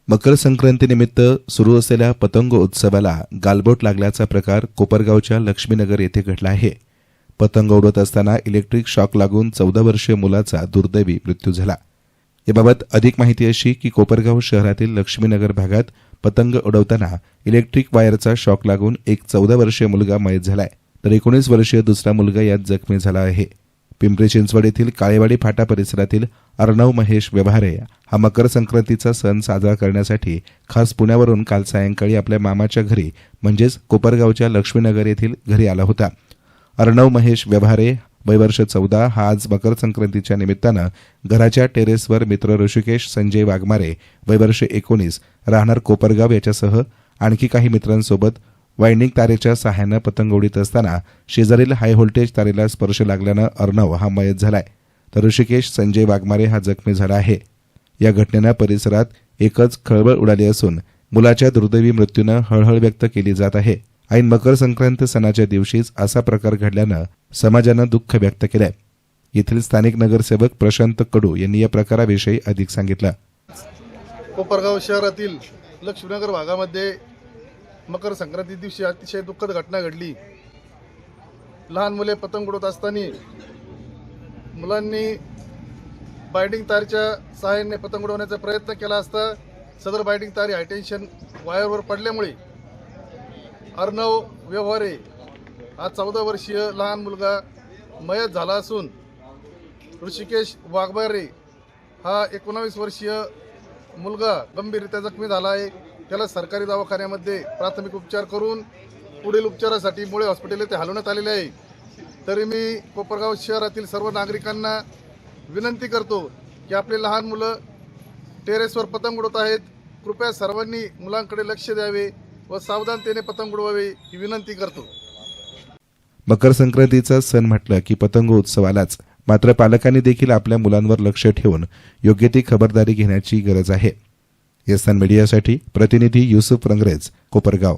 मकर संक्रांतीनिमित्त सुरू असलेल्या पतंग उत्सवाला गालबोट लागल्याचा प्रकार कोपरगावच्या लक्ष्मीनगर येथे घडला आहे. पतंग उडवत असताना इलेक्ट्रिक शॉक लागून 14 वर्षीय मुलाचा दुर्दैवी मृत्यू झाला. याबाबत अधिक माहिती अशी की कोपरगाव शहरातील लक्ष्मीनगर भागात पतंग उडवताना इलेक्ट्रिक वायरचा शॉक लागून एक 14 वर्षीय मुलगा मयत झालाय, तर 19 वर्षीय दुसरा मुलगा यात जखमी झाला आहे. पिंपरी चिंचवड येथील काळेवाडी फाटा परिसरातील अर्णव महेश व्यवहारे हा मकर संक्रांतीचा सण साजरा करण्यासाठी खास पुण्यावरून काल सायंकाळी आपल्या मामाच्या घरी म्हणजेच कोपरगावच्या लक्ष्मीनगर येथील घरी आला होता. अर्णव महेश व्यवहारे वय वर्ष 14 हा आज मकर संक्रांतीच्या निमित्तानं घराच्या टेरेसवर मित्र ऋषिकेश संजय वाघमारे वय वर्ष 19 राहणार कोपरगाव याच्यासह आणखी काही मित्रांसोबत वायंडिंग तारेच्या सहाय्यानं पतंग उडीत असताना शेजारील हाय व्होल्टेज तारेला स्पर्श लागल्यानं अर्णव हा मयत झालाय, तर ऋषिकेश संजय वाघमारे हा जखमी झाला आहे. या घटनेनं परिसरात एकच खळबळ उडाली असून मुलाच्या दुर्दैवी मृत्यूनं हळहळ व्यक्त केली जात आहे. ऐन मकर संक्रांत सणाच्या दिवशीच असा प्रकार घडल्यानं समाजानं दुःख व्यक्त केलंय. येथील स्थानिक नगरसेवक प्रशांत कडू यांनी या प्रकाराविषयी अधिक सांगितलं. कोपरगाव शहरातील लक्ष्मीनगर भागामध्ये मकर संक्रांती दिवशी अतिशय दुःखद घटना घडली. लहान मुले पतंग उडवत असताना मुलांनी बाइंडिंग तारच्या सहाय्याने पतंग उडवण्याचा प्रयत्न केला असता सदर बाइंडिंग तार हायटेन्शन वायरवर पडल्यामुळे अर्णव व्यवहारे हा 14 वर्षीय लहान मुलगा मयत झाला असून ऋषिकेश वाघमारे हा 19 वर्षीय मुलगा गंभीररित्या जखमी झाला आहे. त्याला सरकारी दवाखान्यामध्ये प्राथमिक उपचार करून पुढील उपचारासाठी मुळे हॉस्पिटल येथे हलवण्यात आलेले आहे. तरी मी कोपरगाव शहरातील सर्व नागरिकांना विनंती करतो की आपले लहान मुलं टेरेसवर पतंग उडवत आहेत, कृपया सर्वांनी मुलांकडे लक्ष द्यावे व सावधानतेने पतंग उडवावे ही विनंती करतो. मकर संक्रांतीचा सण म्हटलं की पतंग उत्सवालाच, मात्र पालकांनी देखील आपल्या मुलांवर लक्ष ठेवून योग्य ती खबरदारी घेण्याची गरज आहे. एसन मीडियासाठी प्रतिनिधी युसुफ रंगरेज, कोपरगाव.